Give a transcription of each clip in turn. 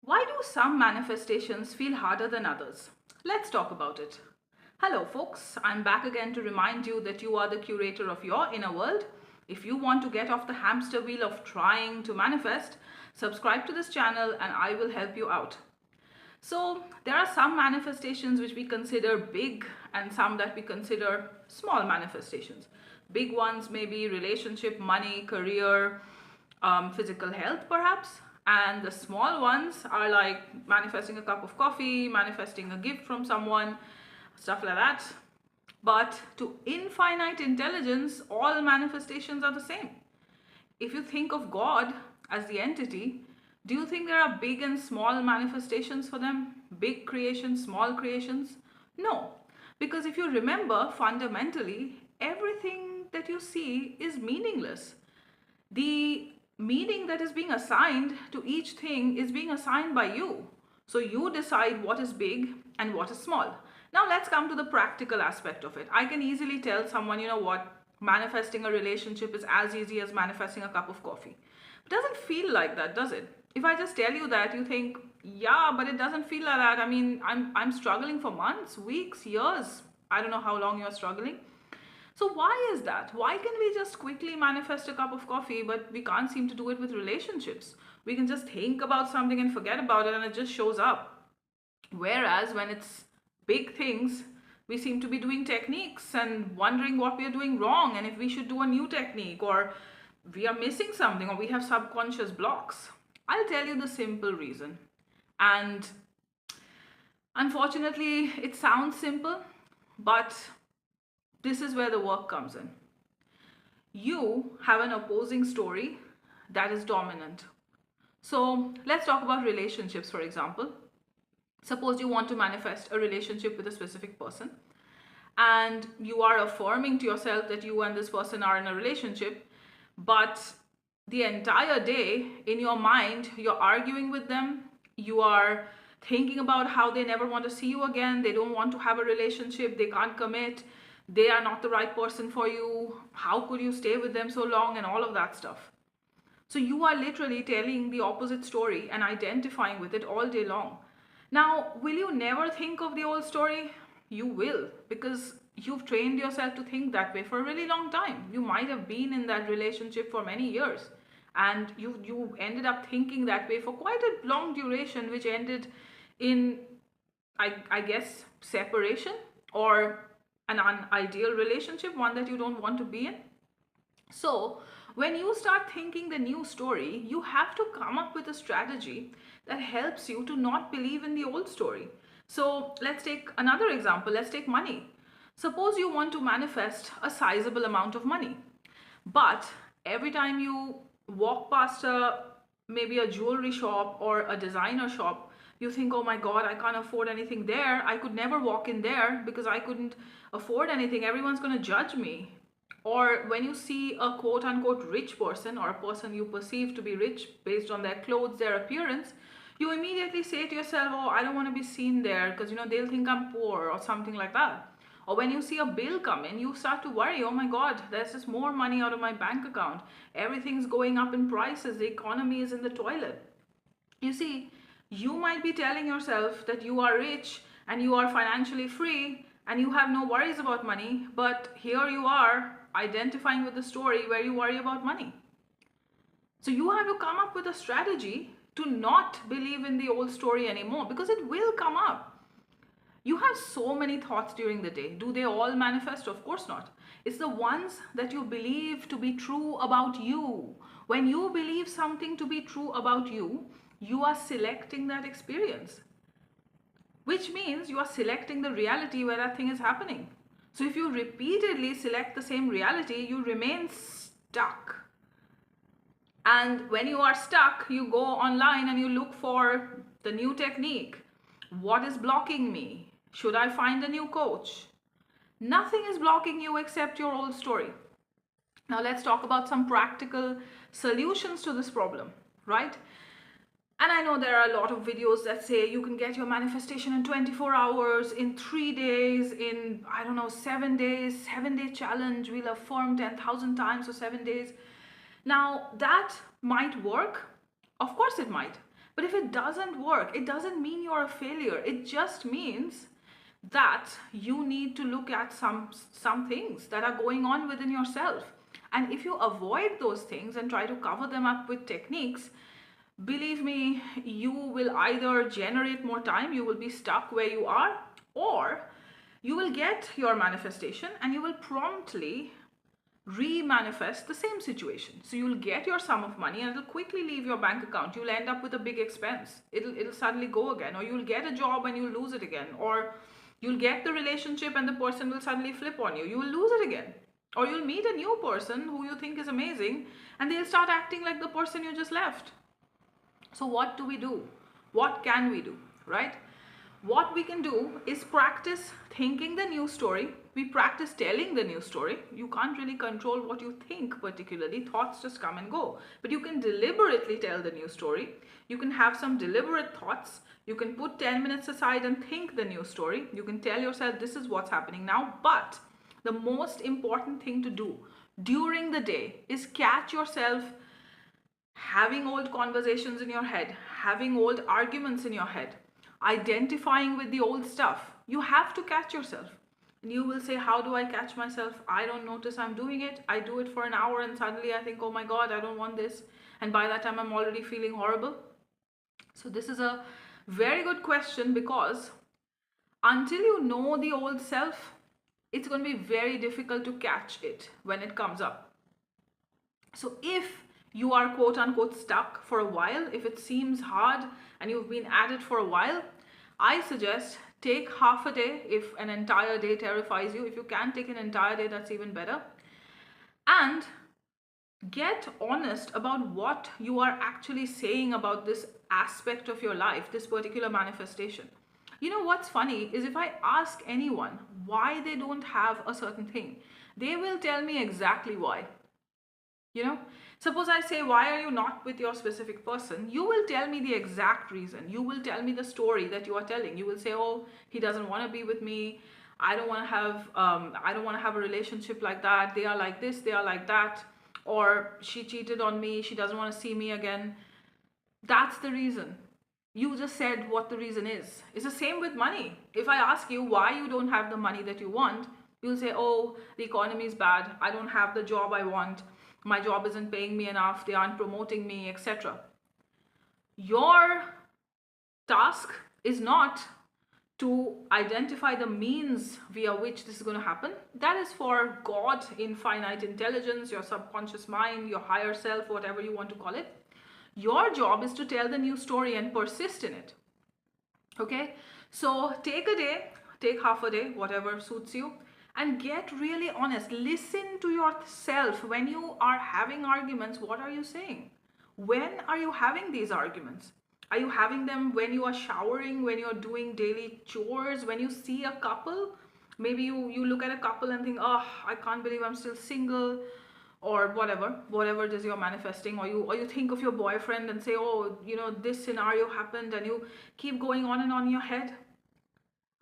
Why do some manifestations feel harder than others? Let's talk about it. Hello, folks. I'm back again to remind you that you are the curator of your inner world. If you want to get off the hamster wheel of trying to manifest, subscribe to this channel and I will help you out. So, there are some manifestations which we consider big and some that we consider small manifestations. Big ones may be relationship, money, career, physical health, perhaps. And the small ones are like manifesting a cup of coffee, manifesting a gift from someone, stuff like that. But to infinite intelligence, all manifestations are the same. If you think of God as the entity, do you think there are big and small manifestations for them? Big creations, small creations? No. Because if you remember, fundamentally, everything that you see is meaningless. The meaning that is being assigned to each thing is being assigned by you. So you decide what is big and what is small. Now let's come to the practical aspect of it. I can easily tell someone, you know what, manifesting a relationship is as easy as manifesting a cup of coffee. It doesn't feel like that, does it? If I just tell you that, you think, yeah, but it doesn't feel like that. I mean, I'm struggling for months, weeks, years. I don't know how long you're struggling. So why is that? Why can we just quickly manifest a cup of coffee, but we can't seem to do it with relationships? We can just think about something and forget about it and it just shows up. Whereas when it's big things, we seem to be doing techniques and wondering what we are doing wrong and if we should do a new technique, or we are missing something, or we have subconscious blocks. I'll tell you the simple reason. And unfortunately, it sounds simple, but this is where the work comes in. You have an opposing story that is dominant. So let's talk about relationships, for example. Suppose you want to manifest a relationship with a specific person and you are affirming to yourself that you and this person are in a relationship, but the entire day in your mind, you're arguing with them, you are thinking about how they never want to see you again, they don't want to have a relationship, they can't commit, they are not the right person for you, how could you stay with them so long, and all of that stuff. So you are literally telling the opposite story and identifying with it all day long. Now, will you never think of the old story? You will, because you've trained yourself to think that way for a really long time. You might have been in that relationship for many years and you ended up thinking that way for quite a long duration, which ended in, I guess, separation or an unideal relationship, one that you don't want to be in. So when you start thinking the new story, you have to come up with a strategy that helps you to not believe in the old story. So let's take another example. Let's take money. Suppose you want to manifest a sizable amount of money, but every time you walk past maybe a jewelry shop or a designer shop, you think, oh my God, I can't afford anything there. I could never walk in there because I couldn't afford anything. Everyone's going to judge me. Or when you see a quote unquote rich person or a person you perceive to be rich based on their clothes, their appearance, you immediately say to yourself, oh, I don't want to be seen there because, they'll think I'm poor or something like that. Or when you see a bill come in, you start to worry, oh my God, there's just more money out of my bank account. Everything's going up in prices. The economy is in the toilet. You see, you might be telling yourself that you are rich and you are financially free and you have no worries about money, but here you are identifying with the story where you worry about money. So you have to come up with a strategy to not believe in the old story anymore, because it will come up. You have so many thoughts during the day. Do they all manifest? Of course not. It's the ones that you believe to be true about you. When you believe something to be true about you, you are selecting that experience, which means you are selecting the reality where that thing is happening. So if you repeatedly select the same reality, you remain stuck. And when you are stuck, you go online and you look for the new technique. What is blocking me? Should I find a new coach? Nothing is blocking you except your old story. Now let's talk about some practical solutions to this problem, right? And I know there are a lot of videos that say you can get your manifestation in 24 hours, in 3 days, in, 7 days, 7-day challenge, we'll affirm 10,000 times for 7 days. Now that might work. Of course it might. But if it doesn't work, it doesn't mean you're a failure. It just means that you need to look at some things that are going on within yourself. And if you avoid those things and try to cover them up with techniques, believe me, you will either generate more time, you will be stuck where you are, or you will get your manifestation and you will promptly re-manifest the same situation. So you'll get your sum of money and it'll quickly leave your bank account. You'll end up with a big expense. It'll suddenly go again, or you'll get a job and you'll lose it again, or you'll get the relationship and the person will suddenly flip on you. You will lose it again. Or you'll meet a new person who you think is amazing and they'll start acting like the person you just left. So what do we do? What can we do, right? What we can do is practice thinking the new story. We practice telling the new story. You can't really control what you think particularly. Thoughts just come and go. But you can deliberately tell the new story. You can have some deliberate thoughts. You can put 10 minutes aside and think the new story. You can tell yourself this is what's happening now. But the most important thing to do during the day is catch yourself having old conversations in your head, having old arguments in your head, identifying with the old stuff. You have to catch yourself. And you will say, how do I catch myself? I don't notice I'm doing it. I do it for an hour and suddenly I think, oh my God, I don't want this. And by that time, I'm already feeling horrible. So this is a very good question, because until you know the old self, it's going to be very difficult to catch it when it comes up. So if you are quote unquote stuck for a while, if it seems hard and you've been at it for a while, I suggest take half a day. If an entire day terrifies you, if you can take an entire day, that's even better. And get honest about what you are actually saying about this aspect of your life, this particular manifestation. You know what's funny is if I ask anyone why they don't have a certain thing, they will tell me exactly why. You know, suppose I say, why are you not with your specific person? You will tell me the exact reason. You will tell me the story that you are telling. You will say, oh, he doesn't want to be with me. I don't want to have a relationship like that. They are like this, they are like that. Or she cheated on me. She doesn't want to see me again. That's the reason. You just said what the reason is. It's the same with money. If I ask you why you don't have the money that you want, you'll say, oh, the economy is bad. I don't have the job I want. My job isn't paying me enough, they aren't promoting me, etc. Your task is not to identify the means via which this is going to happen. That is for God, infinite intelligence, your subconscious mind, your higher self, whatever you want to call it. Your job is to tell the new story and persist in it. Okay? So take a day, take half a day, whatever suits you, and get really honest. Listen to yourself. When you are having arguments, what are you saying? When are you having these arguments? Are you having them when you are showering, when you're doing daily chores, when you see a couple? Maybe you look at a couple and think, oh, I can't believe I'm still single, or whatever it is you're manifesting. Or you think of your boyfriend and say, oh, you know, this scenario happened, and you keep going on and on in your head.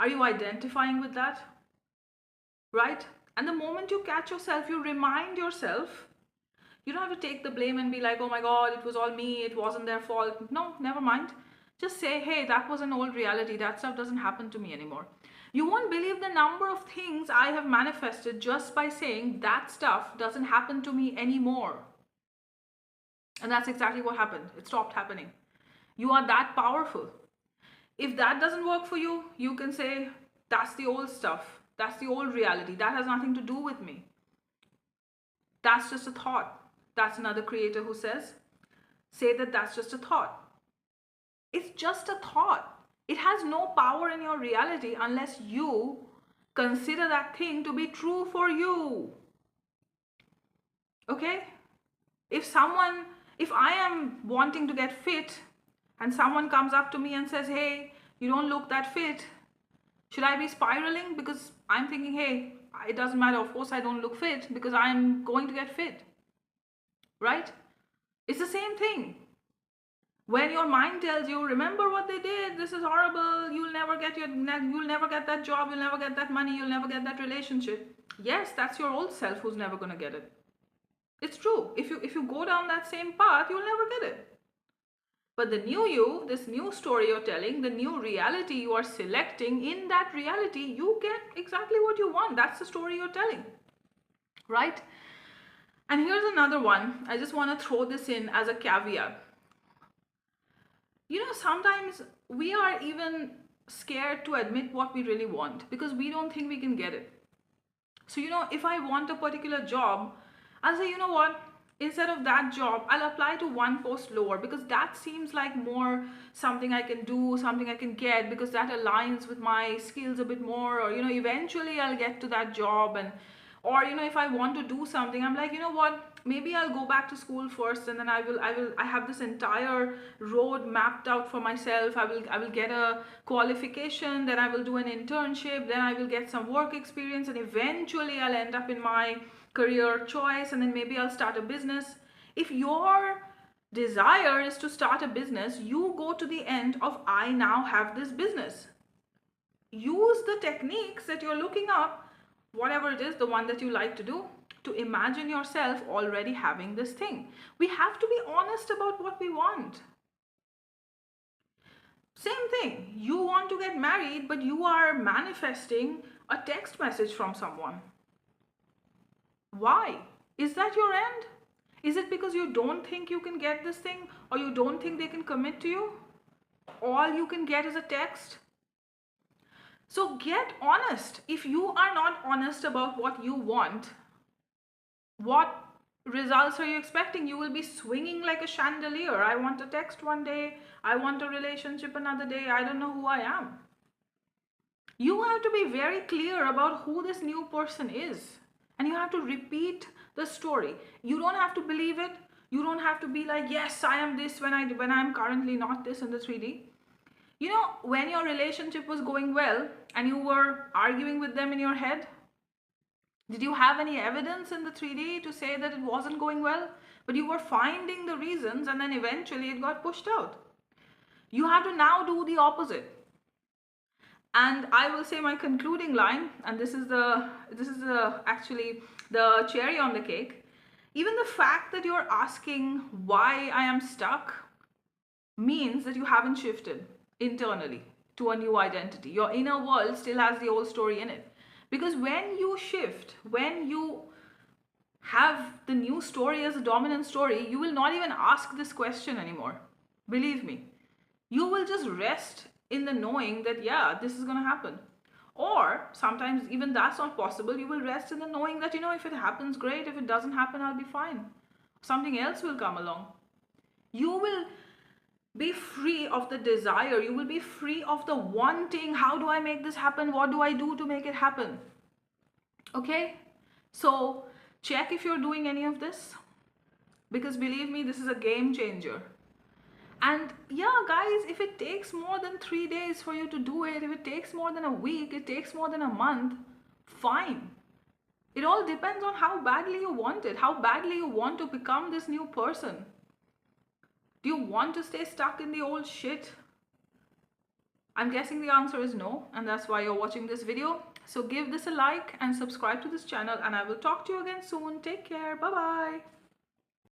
Are you identifying with that? Right? And the moment you catch yourself, you remind yourself. You don't have to take the blame and be like, oh my God, it was all me, it wasn't their fault. No, never mind. Just say, hey, that was an old reality. That stuff doesn't happen to me anymore. You won't believe the number of things I have manifested just by saying that stuff doesn't happen to me anymore. And that's exactly what happened. It stopped happening. You are that powerful. If that doesn't work for you, you can say, that's the old stuff. That's the old reality. That has nothing to do with me. That's just a thought. That's another creator who says, say that that's just a thought. It's just a thought. It has no power in your reality unless you consider that thing to be true for you. Okay? If I am wanting to get fit and someone comes up to me and says, hey, you don't look that fit, should I be spiraling because I'm thinking, hey, it doesn't matter, of course I don't look fit because I'm going to get fit, right? It's the same thing. When your mind tells you, remember what they did, this is horrible, you'll never get that job, you'll never get that money, you'll never get that relationship. Yes, that's your old self who's never going to get it. It's true. If you go down that same path, you'll never get it. But the new you, this new story you're telling, the new reality you are selecting, in that reality, you get exactly what you want. That's the story you're telling, right? And here's another one. I just want to throw this in as a caveat. Sometimes we are even scared to admit what we really want because we don't think we can get it. So, if I want a particular job, I'll say, you know what? Instead of that job, I'll apply to one post lower because that seems like more something I can do, something I can get because that aligns with my skills a bit more. Or, eventually I'll get to that job. And or if I want to do something, I'm like, you know what, maybe I'll go back to school first, and then I have this entire road mapped out for myself. I will get a qualification, then I will do an internship, then I will get some work experience, and eventually I'll end up in my career choice, and then maybe I'll start a business. If your desire is to start a business, you go to the end of I now have this business. Use the techniques that you're looking up, whatever it is, the one that you like to do, to imagine yourself already having this thing. We have to be honest about what we want. Same thing, you want to get married, but you are manifesting a text message from someone. Why? Is that your end? Is it because you don't think you can get this thing, or you don't think they can commit to you? All you can get is a text. So get honest. If you are not honest about what you want, what results are you expecting? You will be swinging like a chandelier. I want a text one day, I want a relationship another day, I don't know who I am. You have to be very clear about who this new person is, and you have to repeat the story. You don't have to believe it. You don't have to be like, yes, I am this when I'm currently not this in the 3D. When your relationship was going well and you were arguing with them in your head, did you have any evidence in the 3D to say that it wasn't going well? But you were finding the reasons, and then eventually it got pushed out. You have to now do the opposite. And I will say my concluding line, and this is actually the cherry on the cake. Even the fact that you're asking why I am stuck means that you haven't shifted internally to a new identity. Your inner world still has the old story in it. Because when you shift, when you have the new story as a dominant story, you will not even ask this question anymore. Believe me. You will just rest in the knowing that, yeah, this is going to happen. Or sometimes even that's not possible. You will rest in the knowing that, if it happens, great. If it doesn't happen, I'll be fine. Something else will come along. You will be free of the desire. You will be free of the wanting. How do I make this happen? What do I do to make it happen? Okay? So check if you're doing any of this. Because believe me, this is a game changer. And yeah, guys, if it takes more than 3 days for you to do it, if it takes more than a week, it takes more than a month, fine. It all depends on how badly you want it, how badly you want to become this new person. Do you want to stay stuck in the old shit? I'm guessing the answer is no, and that's why you're watching this video. So give this a like and subscribe to this channel, and I will talk to you again soon. Take care. Bye-bye.